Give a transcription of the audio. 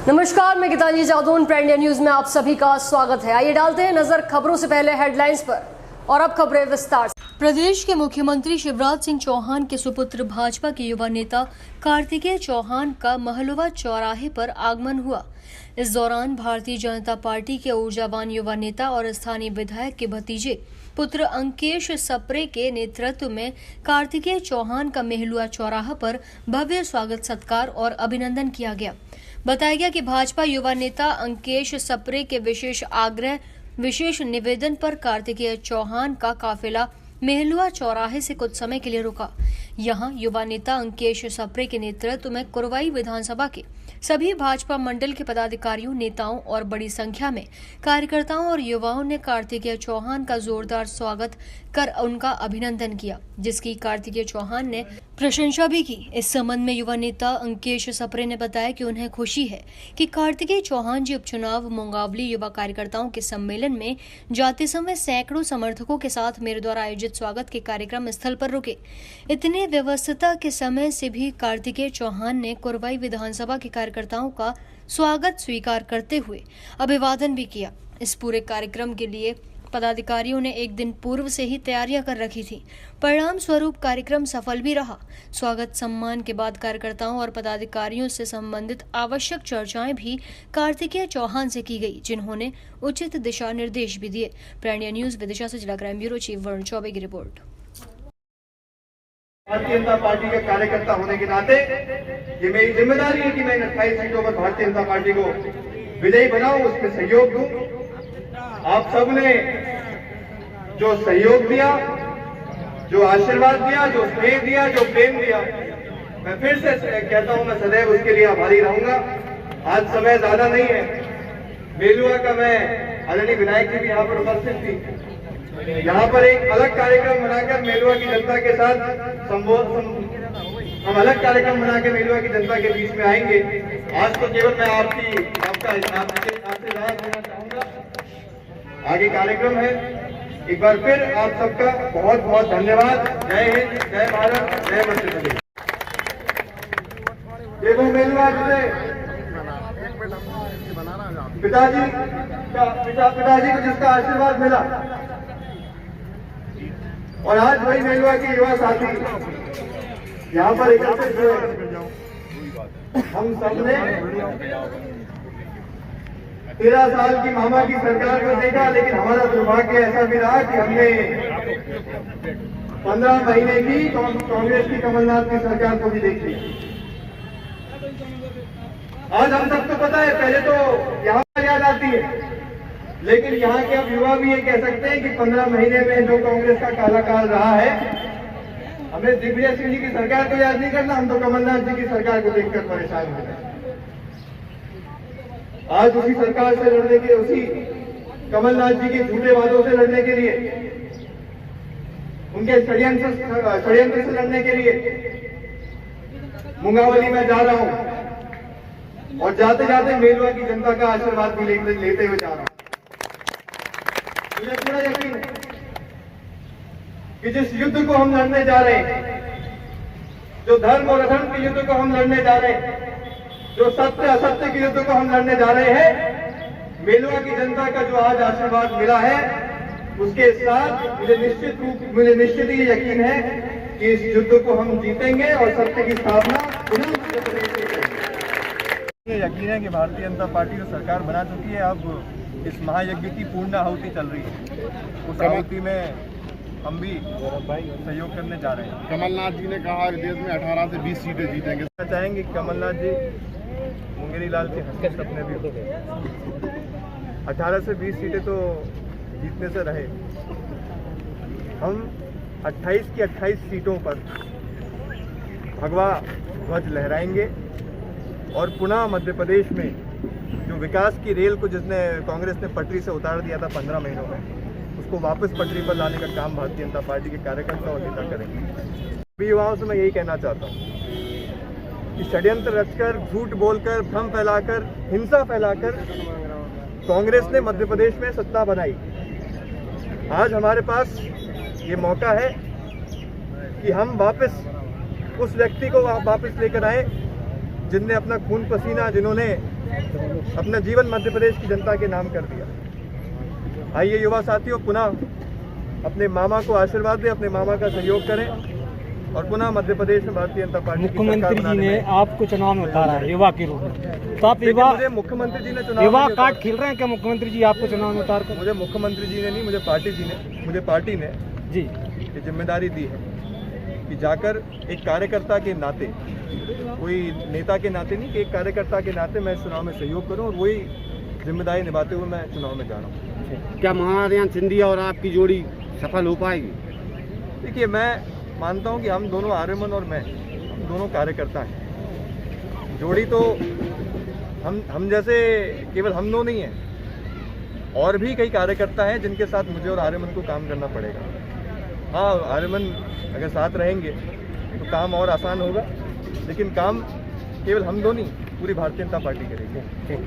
नमस्कार, मैं Geetanjali Jadaun, prime India news में आप सभी का स्वागत है। आइए डालते हैं नजर खबरों से पहले हेडलाइंस पर और अब खबरें विस्तार से। प्रदेश के मुख्यमंत्री शिवराज सिंह चौहान के सुपुत्र भाजपा के युवा नेता कार्तिकेय चौहान का महलुवा चौराहे पर आगमन हुआ। इस दौरान भारतीय जनता पार्टी के ऊर्जावान युवा नेता और स्थानीय विधायक के भतीजे पुत्र अंकेश सप्रे के नेतृत्व में कार्तिकेय चौहान का महलुआ चौराहा पर भव्य स्वागत सत्कार और अभिनंदन किया गया। बताया गया कि भाजपा युवा नेता अंकेश सप्रे के विशेष निवेदन पर कार्तिकेय चौहान का काफिला महलुआ चौराहे से कुछ समय के लिए रुका। यहां युवा नेता अंकेश सप्रे के नेतृत्व में कुरवाई विधानसभा के सभी भाजपा मंडल के पदाधिकारियों, नेताओं और बड़ी संख्या में कार्यकर्ताओं और युवाओं ने कार्तिकेय चौहान का जोरदार स्वागत कर उनका अभिनंदन किया, जिसकी कार्तिकेय चौहान ने प्रशंसा भी की। इस संबंध में युवा नेता अंकेश सप्रे ने बताया कि उन्हें खुशी है कि कार्तिकेय चौहान जी उपचुनाव मुंगावली युवा कार्यकर्ताओं के सम्मेलन में जाते समय सैकड़ों समर्थकों के साथ मेरे द्वारा आयोजित स्वागत के कार्यक्रम स्थल पर रुके। इतने व्यवस्था के समय से भी कार्तिकेय चौहान ने कुरवाई विधानसभा के कार्यकर्ताओं का स्वागत स्वीकार करते हुए अभिवादन भी किया। इस पूरे कार्यक्रम के लिए पदाधिकारियों ने एक दिन पूर्व से ही तैयारियां कर रखी थी। परिणाम स्वरूप कार्यक्रम सफल भी रहा। स्वागत सम्मान के बाद कार्यकर्ताओं और पदाधिकारियों से संबंधित आवश्यक चर्चाएं भी कार्तिकेय चौहान से की गई, जिन्होंने उचित दिशा निर्देश भी दिए। प्राइम इंडिया न्यूज विदिशा से जिला crime bureau chief Varun Choubey की रिपोर्ट। भारतीय जनता पार्टी के कार्यकर्ता होने के नाते ये मेरी जिम्मेदारी है कि मैं 28 सीटों पर भारतीय जनता पार्टी को विजयी बनाऊं, उसमें सहयोग दूं। आप सबने जो सहयोग दिया, जो आशीर्वाद दिया, जो स्नेह दिया, जो प्रेम दिया, मैं फिर से कहता हूं, मैं सदैव उसके लिए आभारी रहूंगा। आज समय ज्यादा नहीं है। मेलुआ का मैं आदरणीय विधायक जी भी यहाँ पर उपस्थित थी। यहाँ पर एक अलग कार्यक्रम बनाकर मेलुआ की जनता के साथ हम अलग कार्यक्रम बनाकर मेलुआ की जनता के बीच में आएंगे। आज तो केवल मैं आपका आशीर्वाद देना चाहूंगा। आगे कार्यक्रम है। एक बार फिर आप सबका बहुत बहुत धन्यवाद। जय हिंद, जय भारत, जय मध्य प्रदेश। देखो मेलुआ जिसे पिताजी को जिसका आशीर्वाद मिला, और आज वही मेलुआ के युवा साथी यहाँ पर एकत्रित हुए। हम सबने 13 साल की मामा की सरकार को देखा, लेकिन हमारा दुर्भाग्य ऐसा भी रहा कि हमने 15 महीने की कांग्रेस की कमलनाथ की सरकार को भी देख लिया। आज हम सबको पता है, पहले तो यहाँ पर याद आती है, लेकिन यहाँ के अब युवा भी ये कह सकते हैं कि 15 महीने में जो कांग्रेस का काला काल रहा है, हमें दिग्विजय सिंह जी की सरकार को याद नहीं करना, हम तो कमलनाथ जी की सरकार को देखकर परेशान हो गए। आज उसी सरकार से लड़ने के, उसी कमलनाथ जी के झूठे वादों से लड़ने के लिए, उनके षड्यंत्र से लड़ने के लिए मुंगावली में जा रहा हूं, और जाते जाते मेलुआ की जनता का आशीर्वाद भी लेते हुए जा रहा हूं। मुझे पूरा यकीन है कि जिस युद्ध को हम लड़ने जा रहे हैं, जो धर्म और अधर्म के युद्ध को हम लड़ने जा रहे हैं, जो सत्य असत्य के युद्ध को हम लड़ने जा रहे हैं, मेलुआ की जनता का जो आज आशीर्वाद मिला है, उसके साथ मुझे निश्चित ही यकीन है कि इस युद्ध को हम जीतेंगे और सत्य की स्थापना मध्य प्रदेश में करेंगे। यकीन है कि भारतीय जनता पार्टी जो सरकार बना चुकी है, अब इस महायज्ञ की पूर्ण आहुति चल रही है। उस आहुति में हम भी सहयोग करने जा रहे हैं। कमलनाथ जी ने कहा कि देश में 18 से 20 सीटें जीतेंगे। चाहेंगे कि कमलनाथ जी मुंगेरी लाल के हंसते सपने भी हो। 18 से 20 सीटें तो जीतने से रहे। हम 28 की 28 सीटों पर भगवा ध्वज लहराएंगे और पुनः मध्य प्रदेश में जो विकास की रेल को जिसने कांग्रेस ने पटरी से उतार दिया था 15 महीनों में, उसको वापस पटरी पर लाने का काम भारतीय जनता पार्टी के कार्यकर्ता और नेता करेंगे। सभी युवाओं से मैं यही कहना चाहता हूँ कि षड्यंत्र रचकर, झूठ बोलकर, भ्रम फैलाकर, हिंसा फैलाकर कांग्रेस ने मध्य प्रदेश में सत्ता बनाई। आज हमारे पास ये मौका है कि हम वापस उस व्यक्ति को वापस लेकर आए जिनने अपना खून पसीना, जिन्होंने अपना जीवन मध्य प्रदेश की जनता के नाम कर दिया। आइए युवा साथियों, पुनः अपने मामा को आशीर्वाद दें, अपने मामा का सहयोग करें और पुनः मध्य प्रदेश में भारतीय जनता पार्टी की सरकार मुख्यमंत्री जी बनाने ने में। आपको चुनाव में उतारा है युवा के रूप में, तो आप देखिए, युवा मुझे मुख्यमंत्री जी ने चुनाव युवा में कार्ड खेल रहे हैं क्या मुख्यमंत्री जी आपको चुनाव में उतार कर? मुझे मुख्यमंत्री जी ने नहीं, मुझे पार्टी ने जी ये जिम्मेदारी दी है कि जाकर एक कार्यकर्ता के नाते, कोई नेता के नाते नहीं, कि एक कार्यकर्ता के नाते मैं इस चुनाव में सहयोग करूं और वही जिम्मेदारी निभाते हुए मैं चुनाव में जा रहा हूं। क्या महाराज सिंधिया और आपकी जोड़ी सफल हो पाएगी? देखिए, मैं मानता हूं कि हम दोनों आर्यमन और मैं, हम दोनों कार्यकर्ता हैं। जोड़ी तो हम जैसे केवल हम दो नहीं हैं, और भी कई कार्यकर्ता हैं जिनके साथ मुझे और आर्यमन को काम करना पड़ेगा। हाँ, आर्यमन अगर साथ रहेंगे तो काम और आसान होगा, लेकिन काम केवल हम दो नहीं, पूरी भारतीय जनता पार्टी करेगी।